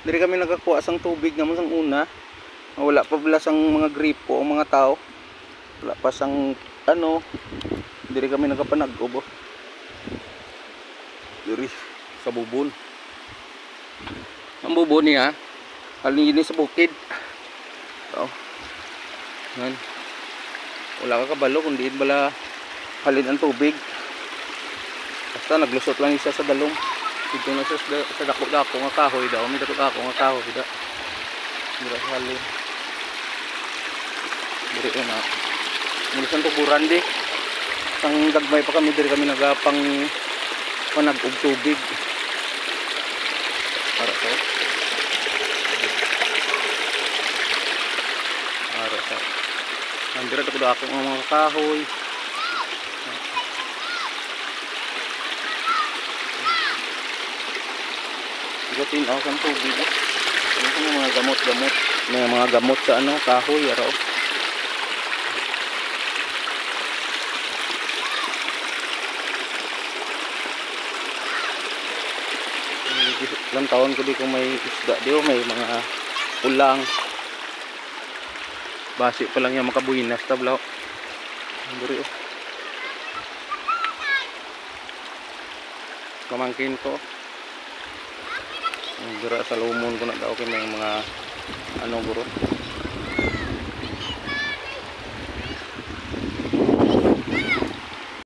Diri kami nagakuha sang tubig naman sang una. Wala pa bala sang mga gripo ang mga tao. Wala pa sang ano. Diri kami nagapanag-ubo. Diri sa bubon. Ang bubon niya, halin sa bukid. So, yan. Wala ka kabalo kundi bala halin ang tubig. Basta naglusot lang isa sa dalong. Dito na sa dako-dako nga kahoy daw. May dako-dako nga kahoy da. Mura sa halin. Diri na. Mula sa tuburan di. Sang dagmay pa kami diri kami nagapang panag-og tubig. Para sa Andira ko ako ng mga kahoy. Igatin ako sa tubig. Ano mga gamot-gamot. May mga gamot sa ano, kahoy araw. Ilang taon ko di ko may isda di may mga ulang. Basi pa lang yung makabuhinas tablaw. Andiri oh. Pamangkin ko. Dira sa lumon ko na daw kay may mga ano guro.